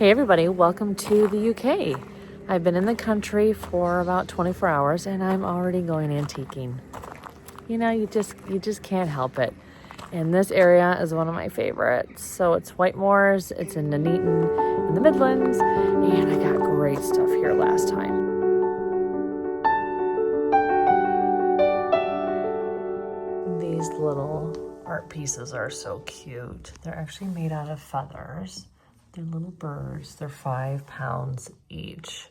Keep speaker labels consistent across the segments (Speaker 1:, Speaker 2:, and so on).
Speaker 1: Hey everybody, welcome to the UK. I've been in the country for about 24 hours and I'm already going antiquing. You know, you just can't help it. And this area is one of my favorites. So it's Whitemoors, it's in Nuneaton in the Midlands, and I got great stuff here last time. These little art pieces are so cute. They're actually made out of feathers. They're little birds. They're £5 each.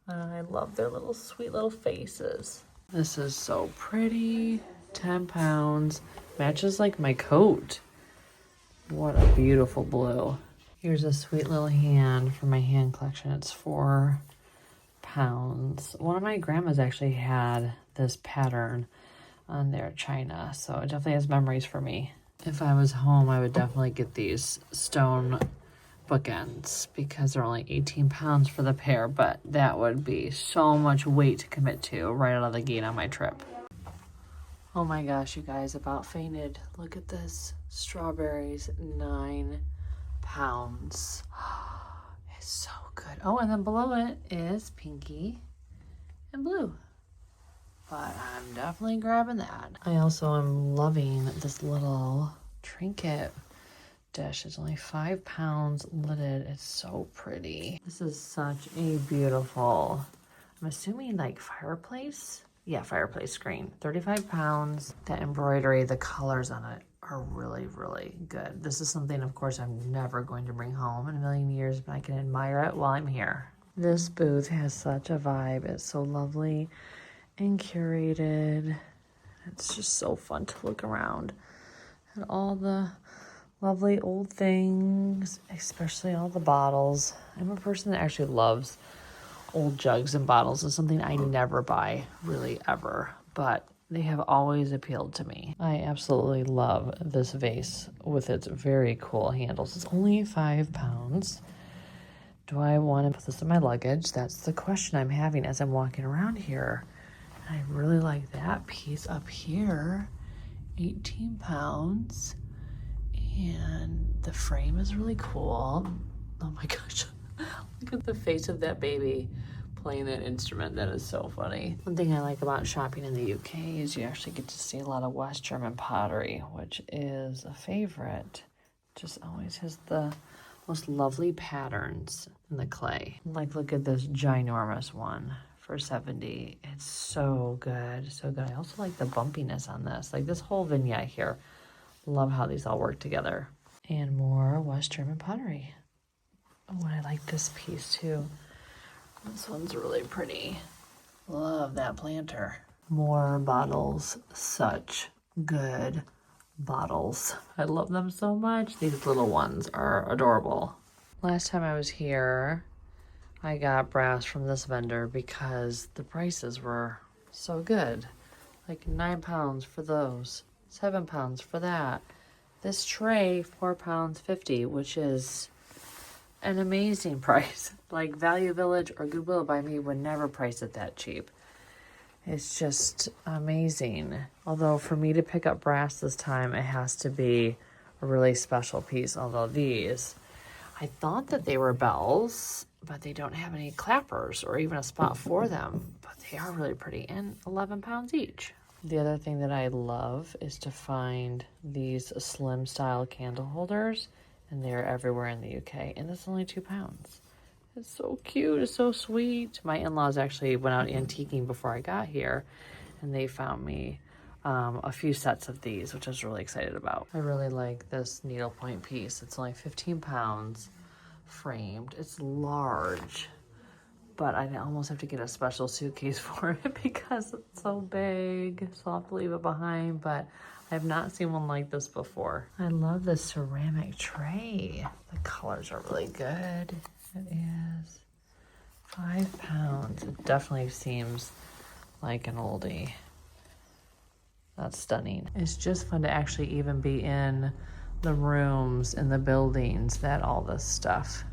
Speaker 1: I love their little sweet little faces. This is so pretty. £10. Matches like my coat. What a beautiful blue. Here's a sweet little hand for my hand collection. It's £4. One of my grandmas actually had this pattern on their china, so it definitely has memories for me. If I was home, I would definitely get these stone bookends because they're only 18 pounds for the pair, but that would be so much weight to commit to right out of the gate on my trip. Oh my gosh, you guys, about fainted. Look at this. Strawberries, 9 pounds. It's so good. Oh, and then below it is pinky and blue. But I'm definitely grabbing that. I also am loving this little trinket dish. It's only 5 pounds lidded. It's so pretty. This is such a beautiful, I'm assuming like fireplace. Yeah, fireplace screen. 35 pounds. The embroidery, the colors on it are really, really good. This is something, of course, I'm never going to bring home in a million years, but I can admire it while I'm here. This booth has such a vibe. It's so lovely and curated. It's just so fun to look around at all the lovely old things, especially all the bottles. I'm a person that actually loves old jugs and bottles. It's something I never buy, really, ever, but they have always appealed to me. I absolutely love this vase with its very cool handles. It's only 5 pounds. Do I want to put this in my luggage? That's the question I'm having as I'm walking around here. I really like that piece up here, 18 pounds. And the frame is really cool. Oh my gosh, look at the face of that baby playing that instrument. That is so funny. One thing I like about shopping in the UK is you actually get to see a lot of West German pottery, which is a favorite. Just always has the most lovely patterns in the clay. Like, look at this ginormous one for 70. It's so good, so good. I also like the bumpiness on this. Like this whole vignette here. Love how these all work together. And more West German pottery. Oh, and I like this piece too. This one's really pretty. Love that planter. More bottles. Such good bottles. I love them so much. These little ones are adorable. Last time I was here, I got brass from this vendor because the prices were so good. Like 9 pounds for those. 7 pounds for that. This tray, £4.50, which is an amazing price. Like Value Village or Goodwill by me would never price it that cheap. It's just amazing. Although for me to pick up brass this time, it has to be a really special piece. Although these, I thought that they were bells, but they don't have any clappers or even a spot for them. But they are really pretty, and 11 pounds each. The other thing that I love is to find these slim style candle holders, and they're everywhere in the UK, and it's only 2 pounds. It's so cute, it's so sweet. My in-laws actually went out antiquing before I got here, and they found me a few sets of these, which I was really excited about. I really like this needlepoint piece. It's only 15 pounds framed. It's large, but I almost have to get a special suitcase for it because it's so big. So I'll have to leave it behind, but I have not seen one like this before. I love the ceramic tray. The colors are really good. It is 5 pounds. It definitely seems like an oldie. That's stunning. It's just fun to actually even be in the rooms in the buildings that all this stuff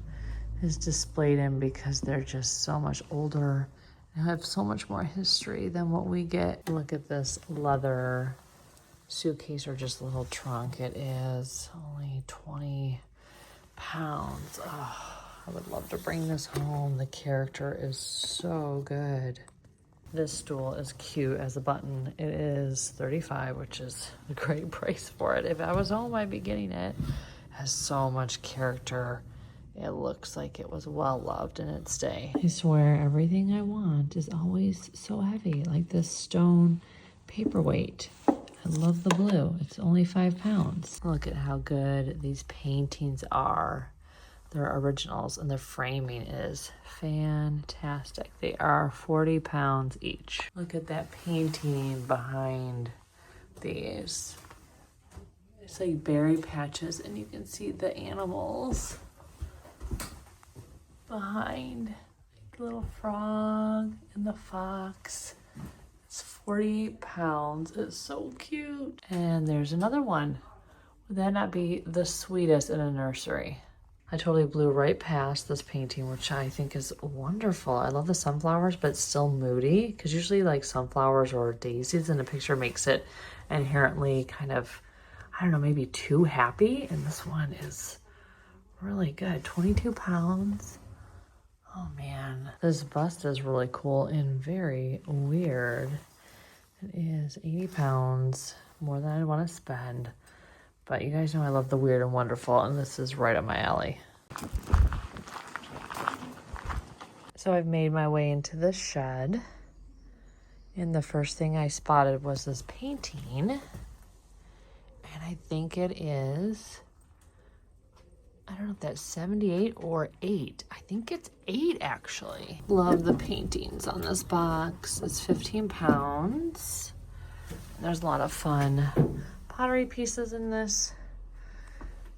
Speaker 1: is displayed in, because they're just so much older and have so much more history than what we get. Look at this leather suitcase or just little trunk. It is only 20 pounds. Oh, I would love to bring this home. The character is so good. This stool is cute as a button. It is $35, which is a great price for it. If I was home, I'd be getting it. It has so much character. It looks like it was well loved in its day. I swear everything I want is always so heavy, like this stone paperweight. I love the blue. It's only 5 pounds. Look at how good these paintings are. They're originals and the framing is fantastic. They are 40 pounds each. Look at that painting behind these. It's like berry patches and you can see the animals behind. Like the little frog and the fox. It's 48 pounds. It's so cute. And there's another one. Would that not be the sweetest in a nursery? I totally blew right past this painting, which I think is wonderful. I love the sunflowers, but it's still moody, because usually like sunflowers or daisies in a picture makes it inherently kind of, I don't know, maybe too happy. And this one is really good. 22 pounds. Oh man. This bust is really cool and very weird. It is 80 pounds, more than I want to spend. But you guys know I love the weird and wonderful, and this is right up my alley. So I've made my way into the shed, and the first thing I spotted was this painting, and I think it is, I don't know if that's 78 or 8. I think it's 8 actually. Love the paintings on this box. It's 15 pounds. There's a lot of fun pottery pieces in this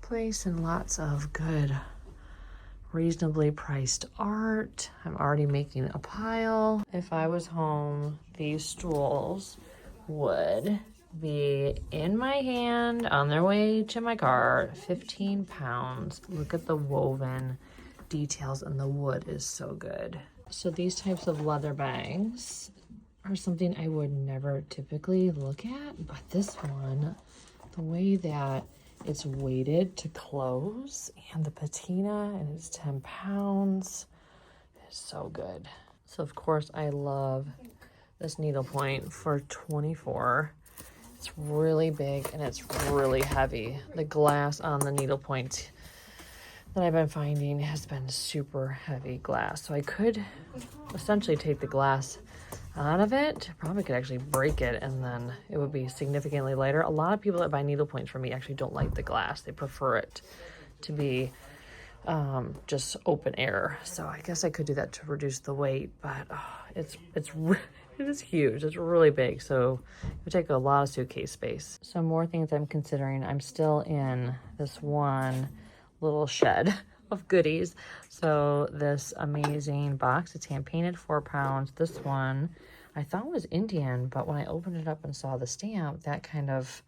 Speaker 1: place and lots of good, reasonably priced art. I'm already making a pile. If I was home, these stools would be in my hand on their way to my car. 15 pounds. Look at the woven details, and the wood is so good. So these types of leather bags are something I would never typically look at, but this one, the way that it's weighted to close and the patina, and it's 10 pounds, is so good. So of course I love this needlepoint for 24. It's really big and it's really heavy. The glass on the needlepoint that I've been finding has been super heavy glass. So I could essentially take the glass out of it. Probably could actually break it and then it would be significantly lighter. A lot of people that buy needlepoints from me actually don't like the glass. They prefer it to be just open air. So I guess I could do that to reduce the weight, but it is huge. It's really big. So it would take a lot of suitcase space. So more things I'm considering. I'm still in this one little shed of goodies. So this amazing box, it's hand painted, 4 pounds. This one I thought was Indian, but when I opened it up and saw the stamp, that kind of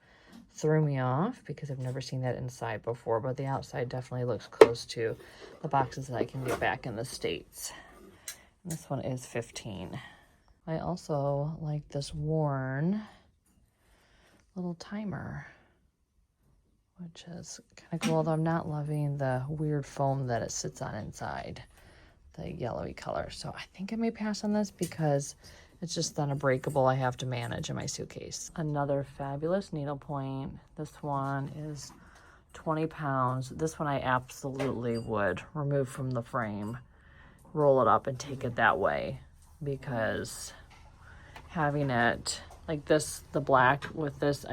Speaker 1: threw me off because I've never seen that inside before, but the outside definitely looks close to the boxes that I can get back in the States. And this one is 15. I also like this worn little timer, which is kind of cool, although I'm not loving the weird foam that it sits on inside, the yellowy color. So I think I may pass on this because it's just then a breakable I have to manage in my suitcase. Another fabulous needlepoint. This one is 20 pounds. This one I absolutely would remove from the frame, roll it up and take it that way, because having it like this, the black with this,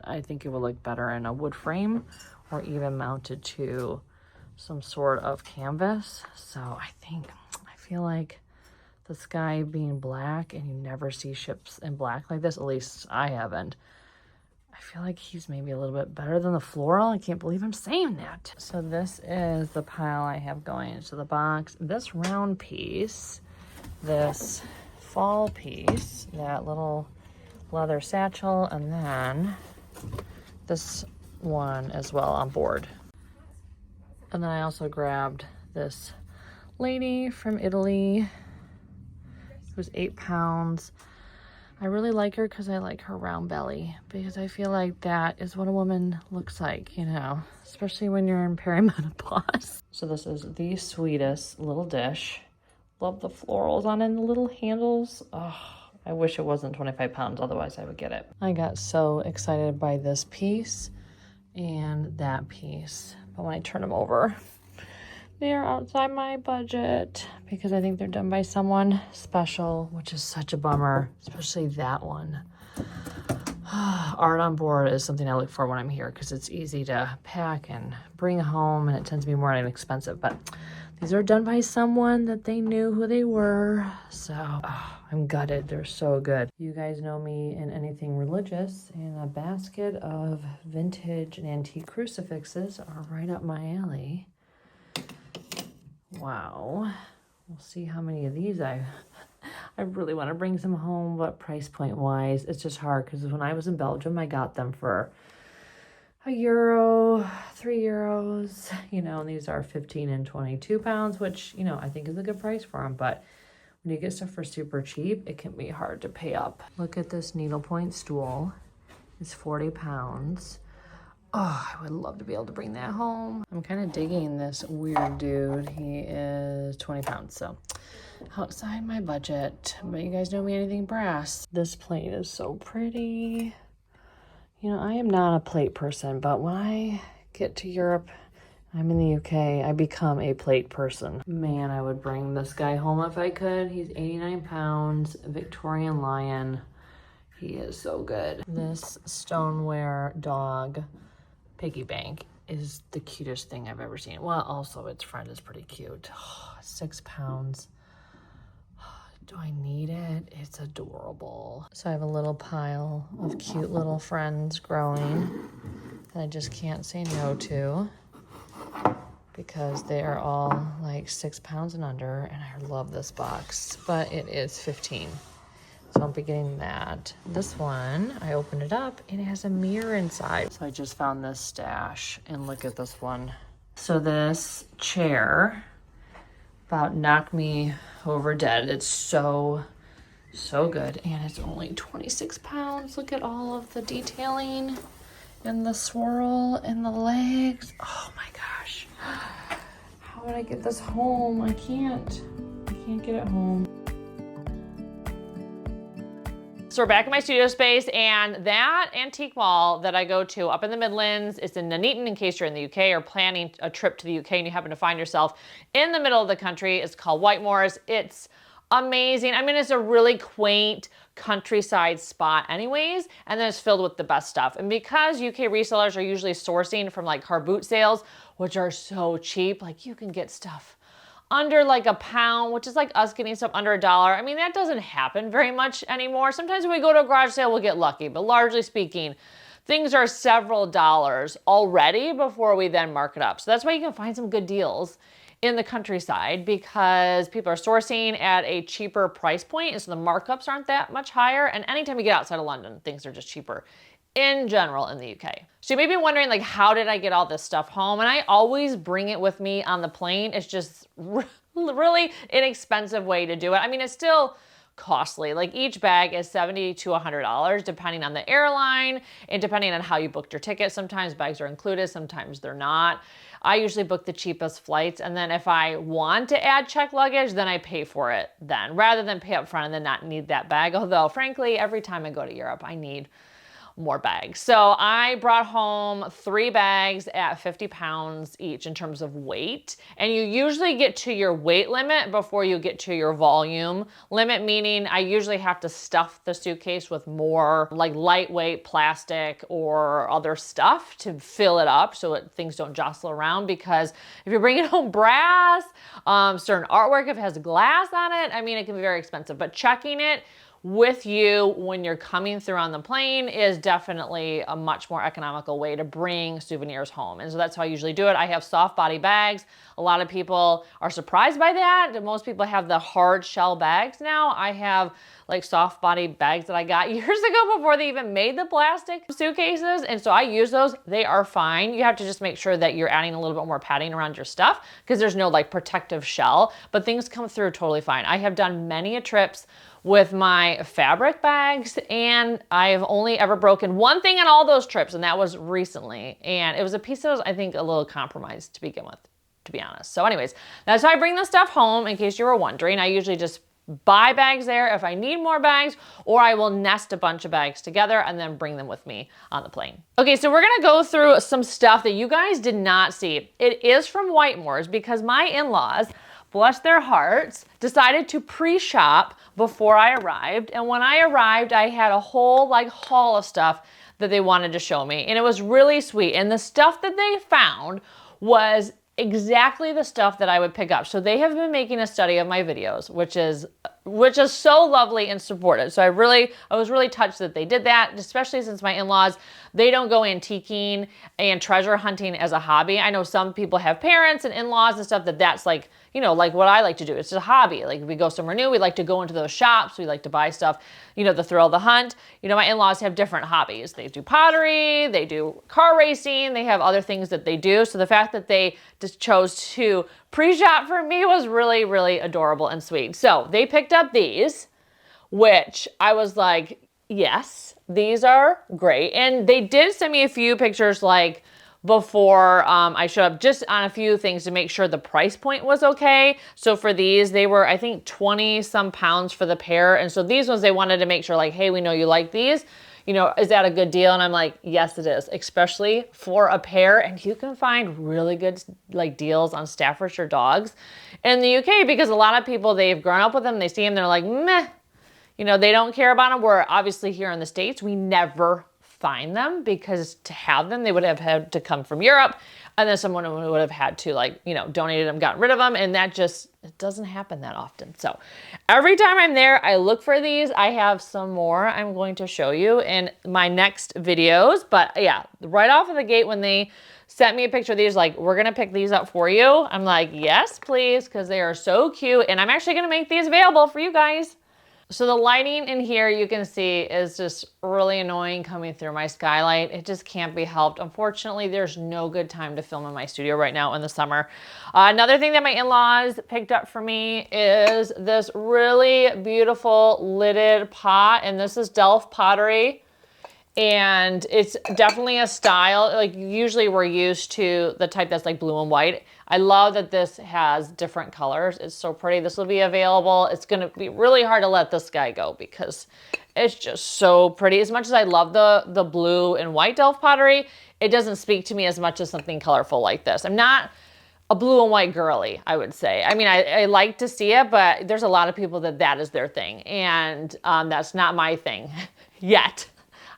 Speaker 1: I think it would look better in a wood frame or even mounted to some sort of canvas. So I feel like the sky being black, and you never see ships in black like this, at least I haven't. I feel like he's maybe a little bit better than the floral. I can't believe I'm saying that. So this is the pile I have going into the box. This round piece, this fall piece, that little leather satchel, and then this one as well on board. And then I also grabbed this lady from Italy. It was 8 pounds. I really like her because I like her round belly, because I feel like that is what a woman looks like, you know, especially when you're in perimenopause. So this is the sweetest little dish. Love the florals on it and the little handles. Oh, I wish it wasn't 25 pounds, otherwise I would get it. I got so excited by this piece and that piece, but when I turn them over, they are outside my budget because I think they're done by someone special, which is such a bummer, especially that one. Art on board is something I look for when I'm here because it's easy to pack and bring home, and it tends to be more inexpensive, but these are done by someone that they knew who they were, so I'm gutted. They're so good. You guys know me in anything religious, and a basket of vintage and antique crucifixes are right up my alley. Wow. We'll see how many of these I really want to bring some home, but price point wise, it's just hard because when I was in Belgium, I got them for €1, €3, you know, and these are 15 and 22 pounds, which, you know, I think is a good price for them. But when you get stuff for super cheap, it can be hard to pay up. Look at this needlepoint stool. It's 40 pounds. Oh, I would love to be able to bring that home. I'm kind of digging this weird dude. He is 20 pounds, so outside my budget. But you guys know me, anything brass. This plate is so pretty. You know, I am not a plate person, but when I get to Europe, I'm in the UK, I become a plate person. Man, I would bring this guy home if I could. He's 89 pounds, Victorian lion. He is so good. This stoneware dog piggy bank is the cutest thing I've ever seen. Well, also its friend is pretty cute. 6 pounds. Do I need it? It's adorable. So I have a little pile of cute little friends growing that I just can't say no to because they are all like 6 pounds and under, and I love this box, but it is 15. So I'll be getting that. This one, I opened it up and it has a mirror inside. So I just found this stash, and look at this one. So this chair about knocked me over dead. It's so good, and it's only 26 pounds. Look at all of the detailing and the swirl and the legs. Oh my gosh. How would I get this home? I can't get it home. So we're back in my studio space, and that antique mall that I go to up in the Midlands, it's in Nuneaton, in case you're in the UK or planning a trip to the UK and you happen to find yourself in the middle of the country. It's called Whitemoors. It's amazing. I mean, it's a really quaint countryside spot anyways, and then it's filled with the best stuff. And because UK resellers are usually sourcing from like car boot sales, which are so cheap, like you can get stuff under like £1, which is like us getting stuff under $1. I mean, that doesn't happen very much anymore. Sometimes when we go to a garage sale, we'll get lucky, but largely speaking, things are several dollars already before we then mark it up. So that's why you can find some good deals in the countryside, because people are sourcing at a cheaper price point, and so the markups aren't that much higher. And anytime you get outside of London, things are just cheaper in general in the UK. So you may be wondering, like, how did I get all this stuff home? And I always bring it with me on the plane. It's just really inexpensive way to do it. I mean, it's still costly. Like each bag is $70 to $100 depending on the airline and depending on how you booked your ticket. Sometimes bags are included, sometimes they're not. I usually book the cheapest flights, and then if I want to add checked luggage, then I pay for it then, rather than pay up front and then not need that bag. Although frankly, every time I go to Europe, I need more bags. So I brought home 3 bags at 50 pounds each in terms of weight. And you usually get to your weight limit before you get to your volume limit, meaning I usually have to stuff the suitcase with more like lightweight plastic or other stuff to fill it up so things don't jostle around. Because if you're bringing home brass, certain artwork, if it has glass on it, I mean, it can be very expensive. But checking it with you when you're coming through on the plane is definitely a much more economical way to bring souvenirs home. And so that's how I usually do it. I have soft body bags. A lot of people are surprised by that. Most people have the hard shell bags now. I have like soft body bags that I got years ago before they even made the plastic suitcases. And so I use those. They are fine. You have to just make sure that you're adding a little bit more padding around your stuff because there's no like protective shell, but things come through totally fine. I have done many trips
Speaker 2: with my fabric bags, and I've only ever broken one thing on all those trips, and that was recently. And it was a piece that was, I think, a little compromised to begin with, to be honest. So anyways, that's how I bring this stuff home, in case you were wondering. I usually just buy bags there if I need more bags, or I will nest a bunch of bags together and then bring them with me on the plane. Okay, so we're gonna go through some stuff that you guys did not see. It is from Whitemore's because my in-laws, bless their hearts, decided to pre-shop before I arrived. And when I arrived, I had a whole like haul of stuff that they wanted to show me. And it was really sweet. And the stuff that they found was exactly the stuff that I would pick up. So they have been making a study of my videos, which is so lovely and supportive. So I was really touched that they did that, especially since my in-laws, they don't go antiquing and treasure hunting as a hobby. I know some people have parents and in-laws and stuff that's like, you know, like what I like to do. It's a hobby. Like we go somewhere new, we like to go into those shops. We like to buy stuff, you know, the thrill of the hunt. You know, my in-laws have different hobbies. They do pottery, they do car racing, they have other things that they do. So the fact that they just chose to pre-shop for me was really, really adorable and sweet. So they picked up these, which I was like, yes, these are great. And they did send me a few pictures like before I showed up, just on a few things to make sure the price point was okay. So for these, they were, I think, 20 some pounds for the pair. And so these ones, they wanted to make sure like, hey, we know you like these. You know, is that a good deal? And I'm like, yes, it is, especially for a pair. And you can find really good like deals on Staffordshire dogs in the UK, because a lot of people, they've grown up with them, they see them, they're like, meh, you know, they don't care about them. Where obviously here in the States, we never find them, because to have them, they would have had to come from Europe, and then someone would have had to, like, you know, donated them, gotten rid of them, and that just, it doesn't happen that often. So every time I'm there, I look for these. I have some more I'm going to show you in my next videos, but yeah, right off of the gate, when they sent me a picture of these, like, we're gonna pick these up for you, I'm like, yes, please, because they are so cute, and I'm actually gonna make these available for you guys. So the lighting in here, you can see, is just really annoying coming through my skylight. It just can't be helped. Unfortunately, there's no good time to film in my studio right now in the summer. Another thing that my in-laws picked up for me is this really beautiful lidded pot, and this is Delft Pottery. And it's definitely a style, like usually we're used to the type that's like blue and white. I love that this has different colors. It's so pretty. This will be available. It's gonna be really hard to let this guy go because it's just so pretty. As much as I love the blue and white Delft pottery, it doesn't speak to me as much as something colorful like this. I'm not a blue and white girly, I would say. I mean, I like to see it, but there's a lot of people that is their thing. And that's not my thing yet.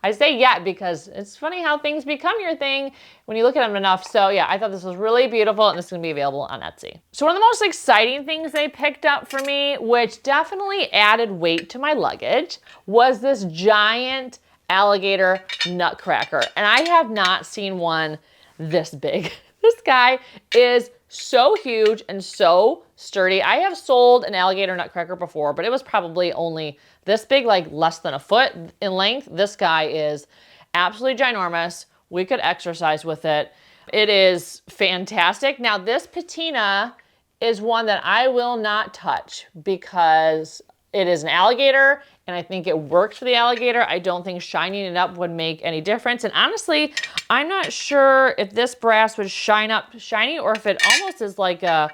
Speaker 2: I say yet because it's funny how things become your thing when you look at them enough. So yeah, I thought this was really beautiful, and this is gonna be available on Etsy. So one of the most exciting things they picked up for me, which definitely added weight to my luggage, was this giant alligator nutcracker. And I have not seen one this big. This guy is so huge and so sturdy. I have sold an alligator nutcracker before, but it was probably only this big, like less than a foot in length. This guy is absolutely ginormous. We could exercise with it. It is fantastic. Now this patina is one that I will not touch because it is an alligator, and I think it works for the alligator. I don't think shining it up would make any difference. And honestly, I'm not sure if this brass would shine up shiny or if it almost is like a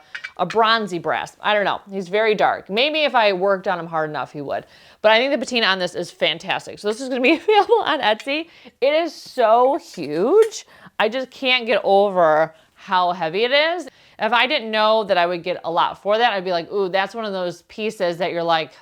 Speaker 2: bronzy brass. I don't know. He's very dark. Maybe if I worked on him hard enough, he would. But I think the patina on this is fantastic. So this is gonna be available on Etsy. It is so huge. I just can't get over how heavy it is. If I didn't know that I would get a lot for that, I'd be like, ooh, that's one of those pieces that you're like,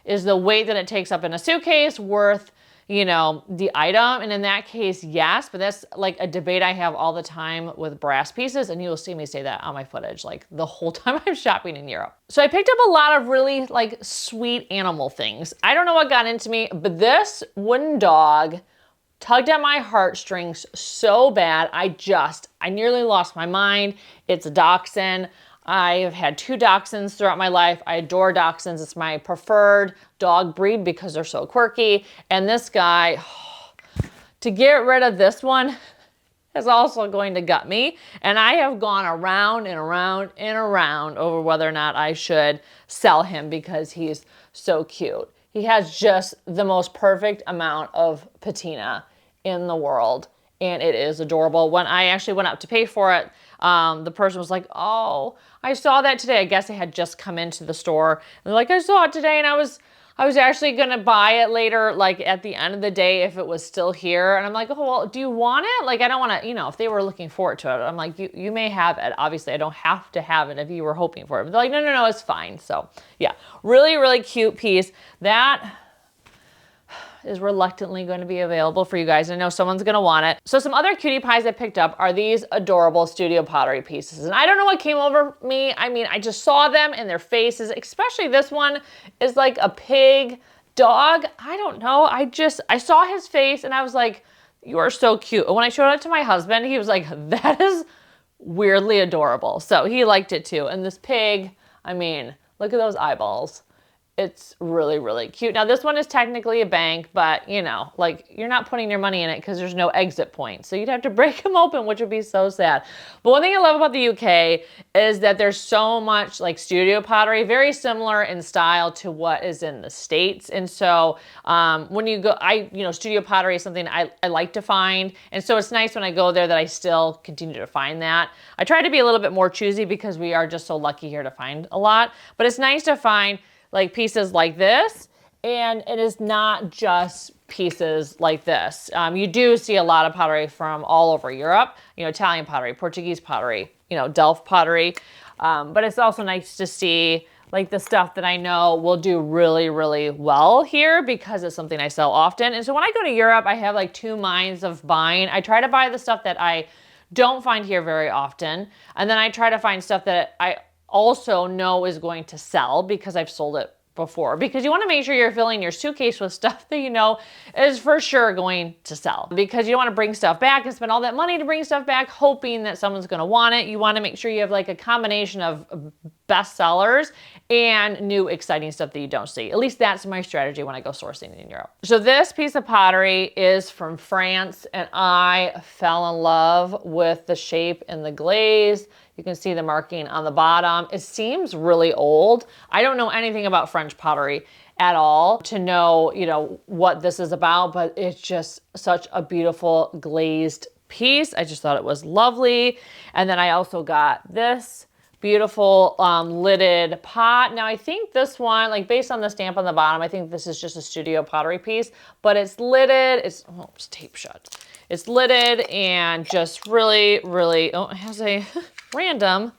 Speaker 2: is the weight that it takes up in a suitcase worth, you know, the item? And in that case, yes, but that's like a debate I have all the time with brass pieces, and you will see me say that on my footage like the whole time I'm shopping in Europe. So I picked up a lot of really like sweet animal things. I don't know what got into me, but this wooden dog tugged at my heartstrings so bad. I nearly lost my mind. It's a dachshund. I have had 2 dachshunds throughout my life. I adore dachshunds. It's my preferred dog breed because they're so quirky. And this guy, to get rid of this one is also going to gut me. And I have gone around and around and around over whether or not I should sell him because he's so cute. He has just the most perfect amount of patina in the world, and it is adorable. When I actually went up to pay for it, the person was like, oh, I saw that today. I guess they had just come into the store. And they're like, I saw it today, and I was actually gonna buy it later, like at the end of the day if it was still here. And I'm like, oh, well, do you want it? Like, I don't wanna, you know, if they were looking forward to it, I'm like, you may have it. Obviously, I don't have to have it if you were hoping for it. But they're like, no, it's fine. So yeah, really, really cute piece. That is reluctantly going to be available for you guys. I know someone's going to want it. So some other cutie pies I picked up are these adorable studio pottery pieces. And I don't know what came over me. I mean, I just saw them in their faces, especially this one is like a pig dog. I don't know. I saw his face and I was like, you are so cute. And when I showed it to my husband, he was like, that is weirdly adorable. So he liked it too. And this pig, I mean, look at those eyeballs. It's really, really cute. Now this one is technically a bank, but you know, like you're not putting your money in it because there's no exit point. So you'd have to break them open, which would be so sad. But one thing I love about the UK is that there's so much like studio pottery, very similar in style to what is in the States. And so when you go, studio pottery is something I like to find. And so it's nice when I go there that I still continue to find that. I try to be a little bit more choosy because we are just so lucky here to find a lot, but it's nice to find like pieces like this, and it is not just pieces like this. You do see a lot of pottery from all over Europe, you know, Italian pottery, Portuguese pottery, you know, Delft pottery, but it's also nice to see like the stuff that I know will do really, really well here because it's something I sell often. And so when I go to Europe, I have like two minds of buying. I try to buy the stuff that I don't find here very often, and then I try to find stuff that I also know is going to sell because I've sold it before, because you want to make sure you're filling your suitcase with stuff that you know is for sure going to sell, because you don't want to bring stuff back and spend all that money to bring stuff back hoping that someone's going to want it. You want to make sure you have like a combination of best sellers and new exciting stuff that you don't see. At least that's my strategy when I go sourcing in Europe. So this piece of pottery is from France, and I fell in love with the shape and the glaze. You can see the marking on the bottom. It seems really old. I don't know anything about French pottery at all to know, you know, what this is about, but it's just such a beautiful glazed piece. I just thought it was lovely. And then I also got this beautiful lidded pot. Now I think this one, like based on the stamp on the bottom, I think this is just a studio pottery piece, but it's lidded. It's taped shut. It's lidded and just really, really, it has a random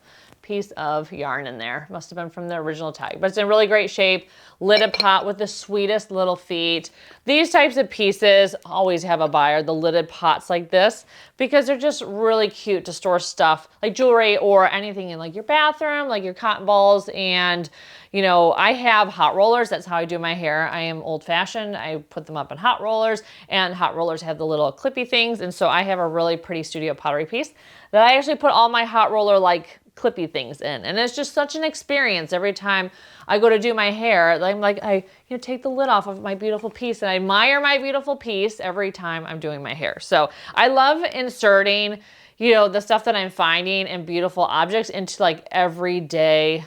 Speaker 2: piece of yarn in there. Must have been from the original tag, but it's in really great shape. Lidded pot with the sweetest little feet. These types of pieces always have a buyer, the lidded pots like this, because they're just really cute to store stuff like jewelry or anything in like your bathroom, like your cotton balls. And you know, I have hot rollers. That's how I do my hair. I am old fashioned. I put them up in hot rollers, and hot rollers have the little clippy things. And so I have a really pretty studio pottery piece that I actually put all my hot roller like clippy things in. And it's just such an experience every time I go to do my hair. I'm like, I take the lid off of my beautiful piece, and I admire my beautiful piece every time I'm doing my hair. So I love inserting, you know, the stuff that I'm finding and beautiful objects into like everyday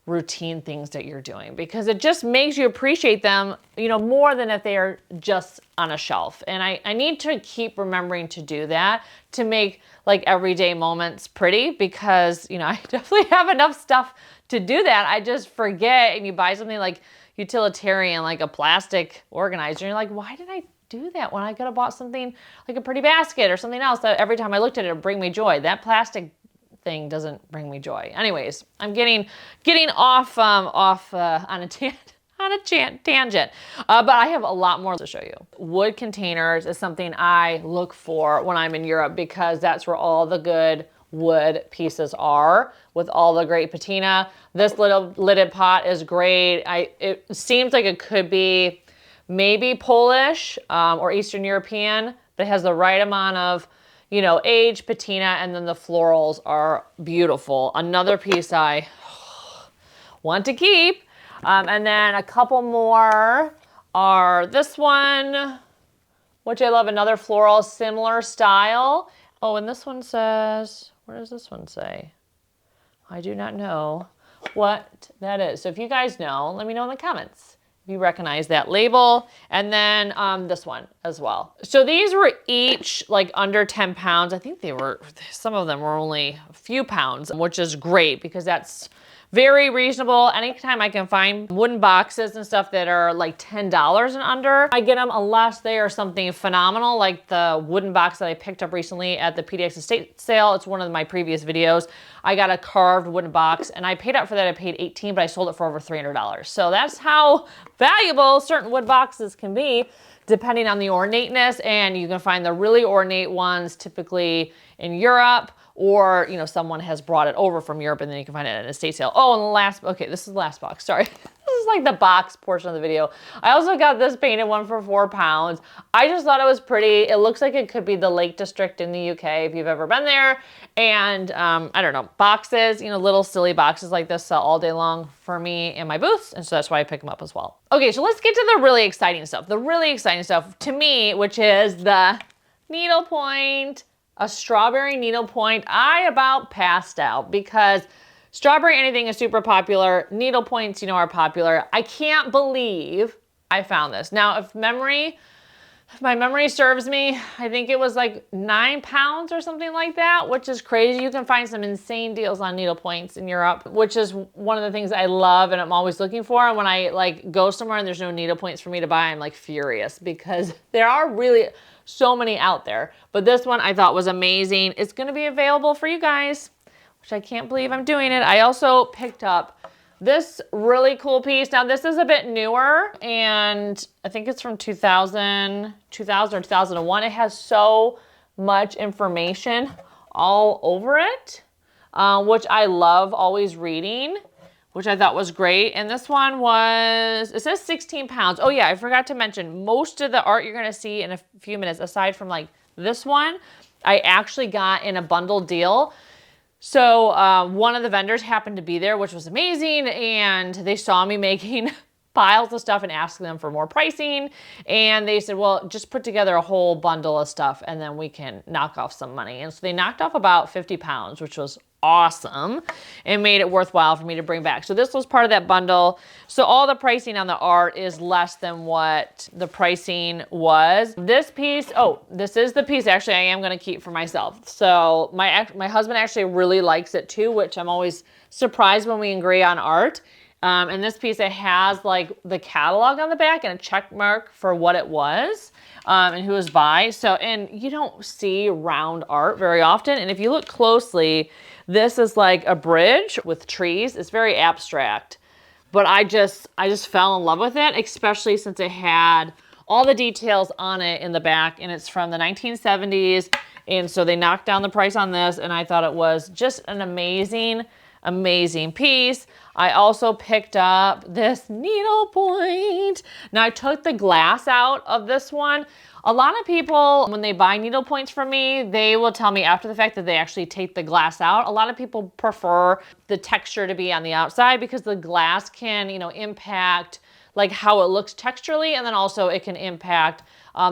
Speaker 2: routine things that you're doing, because it just makes you appreciate them, you know, more than if they are just on a shelf. And I need to keep remembering to do that to make like everyday moments pretty, because, you know, I definitely have enough stuff to do that. I just forget, and you buy something like utilitarian, like a plastic organizer, and you're like, why did I do that when I could have bought something like a pretty basket or something else that every time I looked at it would bring me joy? That plastic thing doesn't bring me joy. Anyways, I'm getting off on a tangent, but I have a lot more to show you. Wood containers is something I look for when I'm in Europe, because that's where all the good wood pieces are, with all the great patina. This little lidded pot is great. It seems like it could be maybe Polish or Eastern European, but it has the right amount of, you know, age, patina, and then the florals are beautiful. Another piece I want to keep. And then a couple more are this one, which I love, another floral, similar style. Oh, and this one says, what does this one say? I do not know what that is. So if you guys know, let me know in the comments. You recognize that label. And then this one as well. So these were each like under 10 pounds. I think some of them were only a few pounds, which is great because that's very reasonable. Anytime I can find wooden boxes and stuff that are like $10 and under, I get them unless they are something phenomenal, like the wooden box that I picked up recently at the PDX estate sale. It's one of my previous videos. I got a carved wooden box and I paid up for that. I paid $18, but I sold it for over $300. So that's how valuable certain wood boxes can be, depending on the ornateness. And you can find the really ornate ones typically in Europe, or, you know, someone has brought it over from Europe and then you can find it at an estate sale. Oh, and okay, this is the last box, sorry. This is like the box portion of the video. I also got this painted one for 4 pounds. I just thought it was pretty. It looks like it could be the Lake District in the UK if you've ever been there. And I don't know, boxes, you know, little silly boxes like this sell all day long for me in my booths. And so that's why I pick them up as well. Okay, so let's get to the really exciting stuff. The really exciting stuff to me, which is the needlepoint. A strawberry needlepoint. I about passed out because strawberry anything is super popular. Needlepoints, you know, are popular. I can't believe I found this. Now, if my memory serves me, I think it was like 9 pounds or something like that, which is crazy. You can find some insane deals on needlepoints in Europe, which is one of the things I love and I'm always looking for. And when I like go somewhere and there's no needlepoints for me to buy, I'm like furious because there are really so many out there. But this one I thought was amazing. It's going to be available for you guys, which I can't believe I'm doing it. I also picked up this really cool piece. Now this is a bit newer and I think it's from 2000 or 2001. It has so much information all over it, which I love always reading, which I thought was great. And this one was, it says 16 pounds. Oh yeah, I forgot to mention, most of the art you're gonna see in a few minutes, aside from like this one, I actually got in a bundle deal. So one of the vendors happened to be there, which was amazing. And they saw me making piles of stuff and asking them for more pricing. And they said, well, just put together a whole bundle of stuff and then we can knock off some money. And so they knocked off about 50 pounds, which was awesome and made it worthwhile for me to bring back. So this was part of that bundle. So all the pricing on the art is less than what the pricing was. This piece, oh, this is the piece actually I am going to keep for myself. So my husband actually really likes it too, which I'm always surprised when we agree on art. And this piece, it has like the catalog on the back and a check mark for what it was and who was by. So, and you don't see round art very often. And if you look closely, this is like a bridge with trees. It's very abstract, but I just fell in love with it, especially since it had all the details on it in the back and it's from the 1970s. And so they knocked down the price on this and I thought it was just an amazing piece. I also picked up this needlepoint. Now I took the glass out of this one. A lot of people, when they buy needlepoints from me, they will tell me after the fact that they actually take the glass out. A lot of people prefer the texture to be on the outside because the glass can, you know, impact like how it looks texturally, and then also it can impact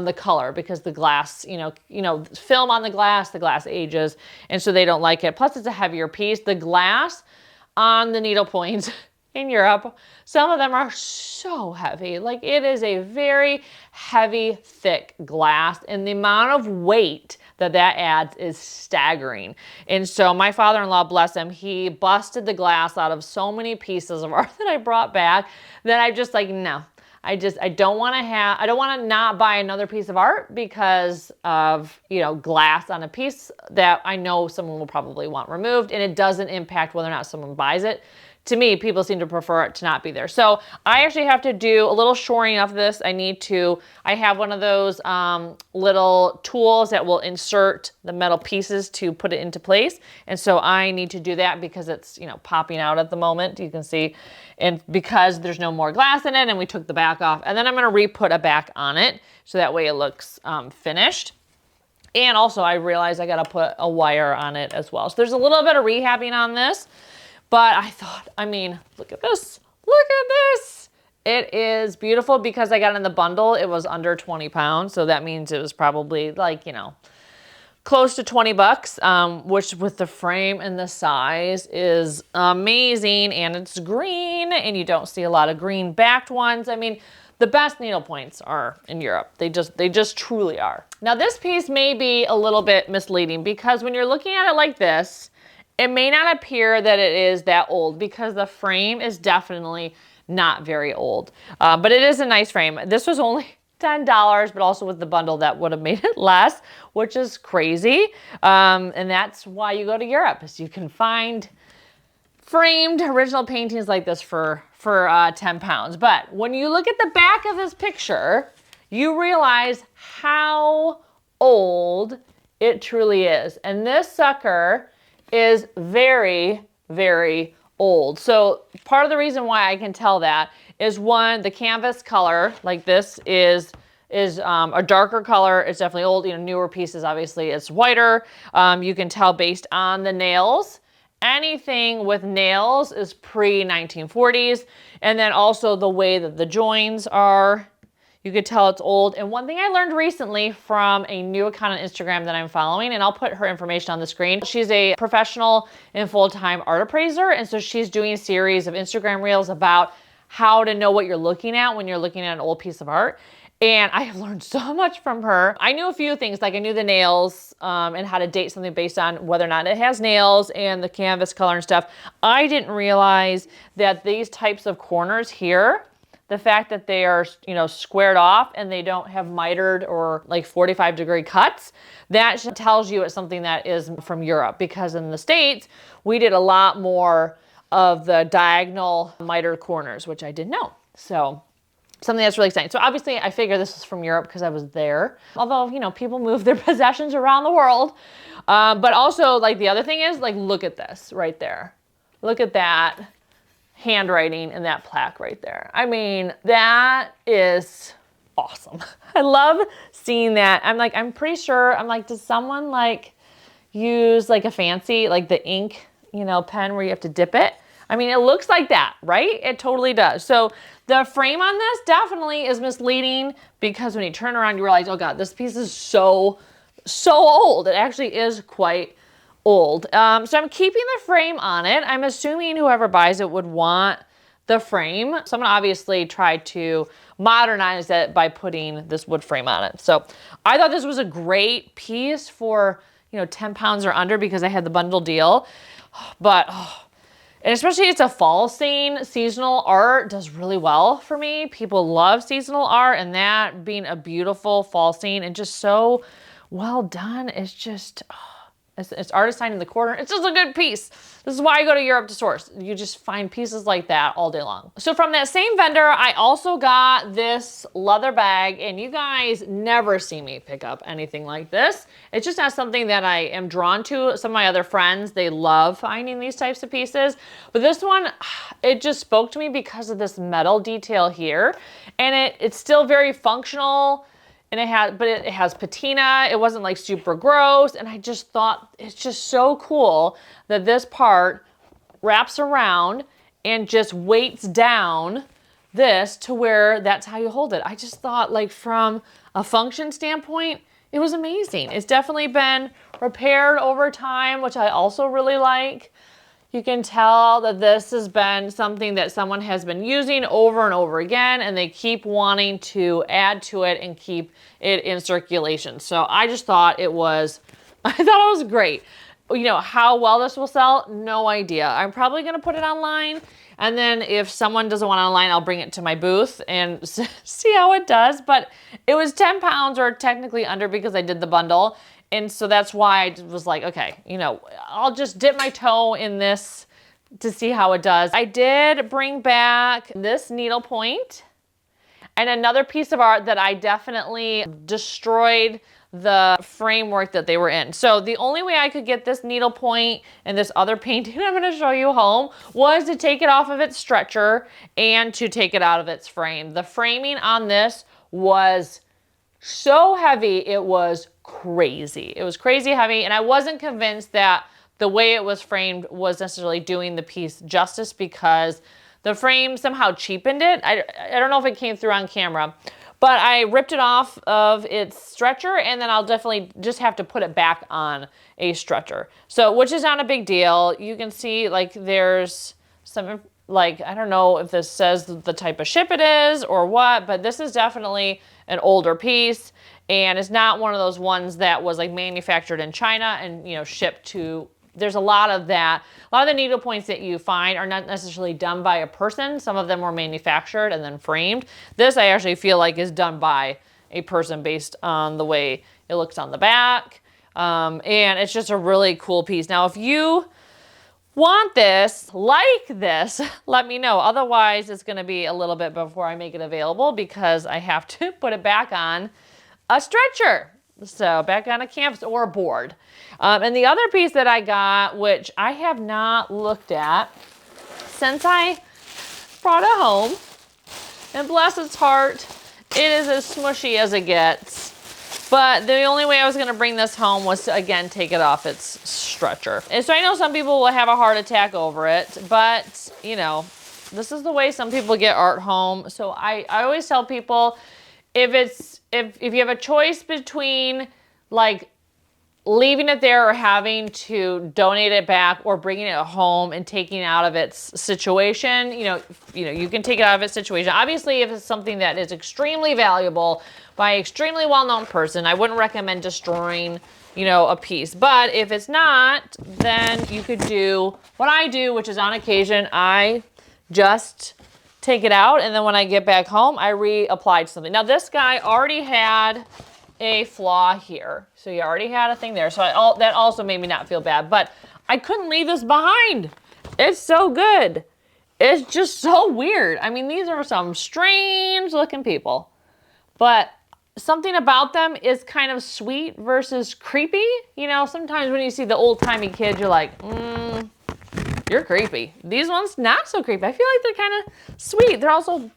Speaker 2: the color because the glass, you know, film on the glass ages, and so they don't like it. Plus, it's a heavier piece. The glass on the needlepoints in Europe, some of them are so heavy. Like it is a very heavy, thick glass, and the amount of weight that adds is staggering. And so my father-in-law, bless him, he busted the glass out of so many pieces of art that I brought back that I just like, no. I don't want to not buy another piece of art because of, you know, glass on a piece that I know someone will probably want removed, and it doesn't impact whether or not someone buys it. To me, people seem to prefer it to not be there. So I actually have to do a little shoring of this. I have one of those little tools that will insert the metal pieces to put it into place. And so I need to do that because it's, you know, popping out at the moment, you can see. And because there's no more glass in it and we took the back off. And then I'm gonna re-put a back on it so that way it looks finished. And also I realized I gotta put a wire on it as well. So there's a little bit of rehabbing on this. But I thought, I mean, look at this. Look at this. It is beautiful because I got in the bundle. It was under 20 pounds. So that means it was probably like, you know, close to 20 bucks, which with the frame and the size is amazing. And it's green, and you don't see a lot of green backed ones. I mean, the best needle points are in Europe. They just truly are. Now this piece may be a little bit misleading because when you're looking at it like this, it may not appear that it is that old because the frame is definitely not very old. But it is a nice frame. This was only $10, but also with the bundle that would have made it less, which is crazy. And that's why you go to Europe, is you can find framed original paintings like this for 10 pounds. But when you look at the back of this picture, you realize how old it truly is. And this sucker is very, very old. So part of the reason why I can tell that is, one, the canvas color, like this is a darker color. It's definitely old. You know, newer pieces, obviously, it's whiter. You can tell based on the nails. Anything with nails is pre-1940s. And then also the way that the joins are, you could tell it's old. And one thing I learned recently from a new account on Instagram that I'm following, and I'll put her information on the screen. She's a professional and full-time art appraiser. And so she's doing a series of Instagram reels about how to know what you're looking at when you're looking at an old piece of art. And I have learned so much from her. I knew a few things, like I knew the nails and how to date something based on whether or not it has nails and the canvas color and stuff. I didn't realize that these types of corners here, the fact that they are, you know, squared off and they don't have mitered or like 45-degree cuts, that tells you it's something that is from Europe, because in the States, we did a lot more of the diagonal mitered corners, which I didn't know. So something that's really exciting. So obviously I figure this is from Europe because I was there. Although, you know, people move their possessions around the world. But also, like, the other thing is, like, look at this right there. Look at that handwriting and that plaque right there. I mean, that is awesome. I love seeing that. I'm pretty sure, does someone like use like a fancy, like the ink, you know, pen where you have to dip it? I mean, it looks like that, right? It totally does. So the frame on this definitely is misleading, because when you turn around, you realize, oh God, this piece is so old. It actually is quite old. So I'm keeping the frame on it. I'm assuming whoever buys it would want the frame. Someone obviously tried to modernize it by putting this wood frame on it. So I thought this was a great piece for, you know, 10 pounds or under, because I had the bundle deal. But, and especially it's a fall scene. Seasonal art does really well for me. People love seasonal art, and that being a beautiful fall scene and just so well done. It's just, it's artist signed in the corner. It's just a good piece. This is why I go to Europe to source. You just find pieces like that all day long. So from that same vendor, I also got this leather bag, and you guys never see me pick up anything like this. It's just not something that I am drawn to. Some of my other friends, they love finding these types of pieces. But this one, it just spoke to me because of this metal detail here. And it's still very functional. And it has patina. It wasn't like super gross. And I just thought it's just so cool that this part wraps around and just weights down this to where that's how you hold it. I just thought, like, from a function standpoint, it was amazing. It's definitely been repaired over time, which I also really like. You can tell that this has been something that someone has been using over and over again, and they keep wanting to add to it and keep it in circulation. So I just thought it was, great. You know, how well this will sell, no idea. I'm probably gonna put it online, and then if someone doesn't want it online, I'll bring it to my booth and see how it does. But it was 10 pounds, or technically under, because I did the bundle. And so that's why I was like, okay, you know, I'll just dip my toe in this to see how it does. I did bring back this needlepoint and another piece of art that I definitely destroyed the framework that they were in. So the only way I could get this needlepoint and this other painting I'm gonna show you home was to take it off of its stretcher and to take it out of its frame. The framing on this was so heavy, it was crazy. It was crazy heavy, and I wasn't convinced that the way it was framed was necessarily doing the piece justice, because the frame somehow cheapened it. I don't know if it came through on camera, but I ripped it off of its stretcher, and then I'll definitely just have to put it back on a stretcher. So, which is not a big deal. You can see like there's some, like, I don't know if this says the type of ship it is or what, but this is definitely an older piece, and it's not one of those ones that was like manufactured in China and, you know, shipped to. There's a lot of that. A lot of the needle points that you find are not necessarily done by a person. Some of them were manufactured and then framed. This I actually feel like is done by a person based on the way it looks on the back. And it's just a really cool piece. Now, if you want this, like this, let me know. Otherwise, it's gonna be a little bit before I make it available because I have to put it back on a stretcher. So back on a canvas or a board. And the other piece that I got, which I have not looked at since I brought it home, and bless its heart, it is as smushy as it gets. But the only way I was gonna bring this home was to, again, take it off its stretcher. And so I know some people will have a heart attack over it, but you know, this is the way some people get art home. So I always tell people, if you have a choice between like leaving it there or having to donate it back or bringing it home and taking it out of its situation, you know, you can take it out of its situation. Obviously, if it's something that is extremely valuable by an extremely well-known person, I wouldn't recommend destroying, you know, a piece. But if it's not, then you could do what I do, which is on occasion, I just take it out, and then when I get back home, I reapplied something. Now this guy already had a flaw here. So he already had a thing there. So that also made me not feel bad, but I couldn't leave this behind. It's so good. It's just so weird. I mean, these are some strange looking people, but something about them is kind of sweet versus creepy. You know, sometimes when you see the old timey kids, you're like, you're creepy. These ones, not so creepy. I feel like they're kind of sweet. They're also,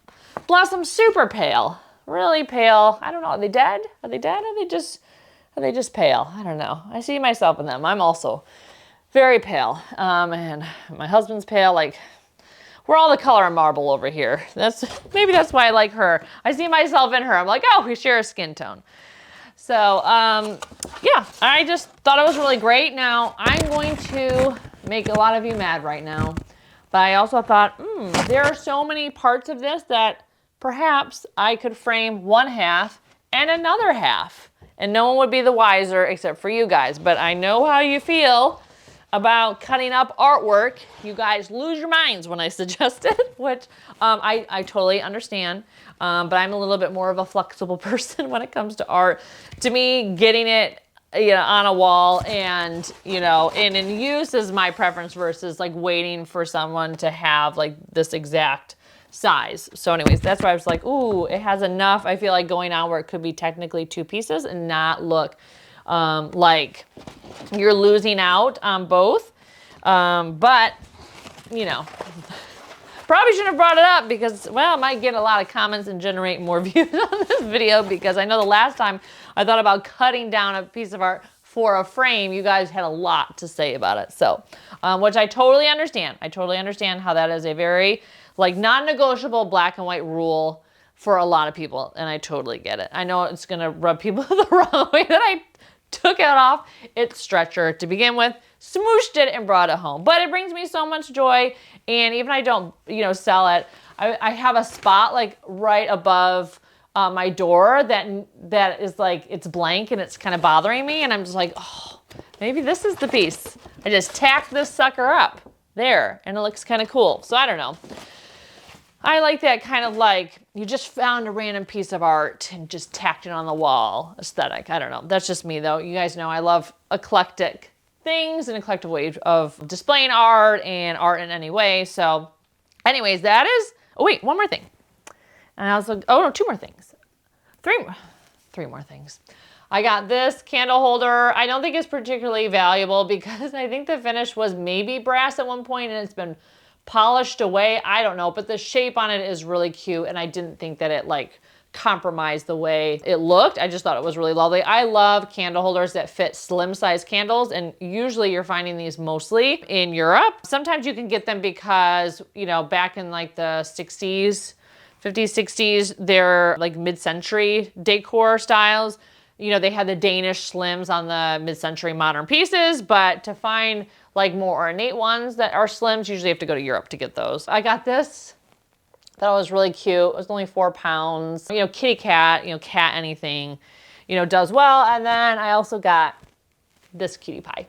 Speaker 2: bless them, super pale. Really pale. I don't know. Are they dead? Are they dead? Are they just pale? I don't know. I see myself in them. I'm also very pale. And my husband's pale. Like, we're all the color of marble over here. Maybe that's why I like her. I see myself in her. I'm like, oh, we share a skin tone. So, yeah, I just thought it was really great. Now, I'm going to make a lot of you mad right now. But I also thought, there are so many parts of this that perhaps I could frame one half and another half. And no one would be the wiser except for you guys. But I know how you feel about cutting up artwork. You guys lose your minds when I suggest it, which I totally understand. But I'm a little bit more of a flexible person when it comes to art. To me, getting it, you know, on a wall and, you know, and in use is my preference versus like waiting for someone to have like this exact size. So anyways, that's why I was like, ooh, it has enough. I feel like going on where it could be technically two pieces and not look like you're losing out on both. But, you know, probably shouldn't have brought it up because, well, I might get a lot of comments and generate more views on this video because I know the last time I thought about cutting down a piece of art for a frame, you guys had a lot to say about it. So, which I totally understand. I totally understand how that is a very, like, non-negotiable black and white rule for a lot of people, and I totally get it. I know it's gonna rub people the wrong way that I took it off its stretcher to begin with, smooshed it, and brought it home. But it brings me so much joy, and even if I don't, you know, sell it, I have a spot like right above my door that is like, it's blank and it's kind of bothering me, and I'm just like, oh, maybe this is the piece. I just tacked this sucker up there, and it looks kind of cool. So I don't know. I like that kind of like, you just found a random piece of art and just tacked it on the wall aesthetic. I don't know. That's just me though. You guys know I love eclectic things and eclectic ways of displaying art and art in any way. So anyways, that is, oh wait, one more thing. And I was like, oh no, two more things. Three more things. I got this candle holder. I don't think it's particularly valuable because I think the finish was maybe brass at one point and it's been polished away. I don't know, but the shape on it is really cute and I didn't think that it like compromised the way it looked. I just thought it was really lovely. I love candle holders that fit slim size candles, and usually you're finding these mostly in Europe. Sometimes you can get them because, you know, back in like the 60s, 50s, 60s. They're like mid-century decor styles. You know, they had the Danish slims on the mid-century modern pieces, but to find like more ornate ones that are slims, usually you have to go to Europe to get those. I got this. Thought it was really cute. It was only 4 pounds. You know, kitty cat, you know, cat anything, you know, does well. And then I also got this cutie pie.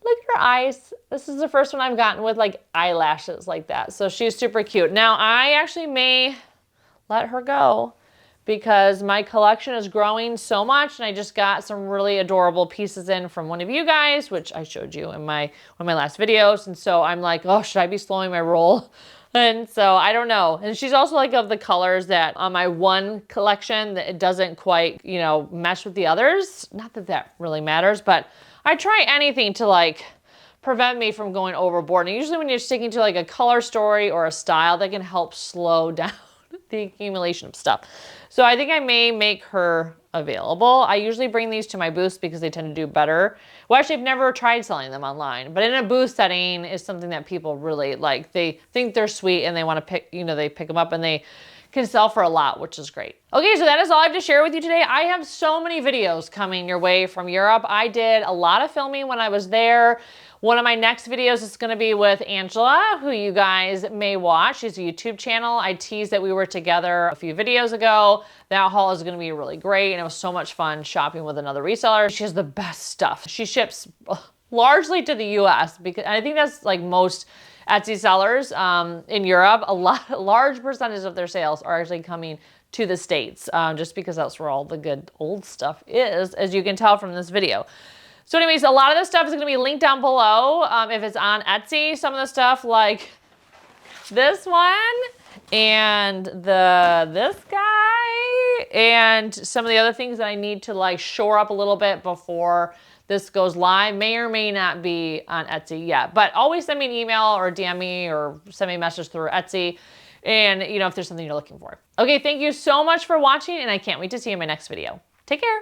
Speaker 2: Look at her eyes. This is the first one I've gotten with like eyelashes like that. So she's super cute. Now I actually may let her go because my collection is growing so much and I just got some really adorable pieces in from one of you guys, which I showed you in one of my last videos. And so I'm like, oh, should I be slowing my roll? And so I don't know. And she's also like of the colors that on my one collection that it doesn't quite, you know, mesh with the others. Not that that really matters, but I try anything to like prevent me from going overboard. And usually when you're sticking to like a color story or a style, that can help slow down the accumulation of stuff. So I think I may make her available. I usually bring these to my booths because they tend to do better. Well, actually, I've never tried selling them online, but in a booth setting is something that people really like. They think they're sweet and they want to pick, you know, they pick them up and they can sell for a lot, which is great. Okay, so that is all I have to share with you today. I have so many videos coming your way from Europe. I did a lot of filming when I was there. One of my next videos is gonna be with Angela, who you guys may watch. She's a YouTube channel. I teased that we were together a few videos ago. That haul is gonna be really great, and it was so much fun shopping with another reseller. She has the best stuff. She ships largely to the US, because I think that's like most Etsy sellers in Europe. A large percentage of their sales are actually coming to the States, just because that's where all the good old stuff is, as you can tell from this video. So anyways, a lot of this stuff is gonna be linked down below if it's on Etsy. Some of the stuff like this one and this guy and some of the other things that I need to like shore up a little bit before this goes live may or may not be on Etsy yet. But always send me an email or DM me or send me a message through Etsy, and you know, if there's something you're looking for. Okay, thank you so much for watching, and I can't wait to see you in my next video. Take care.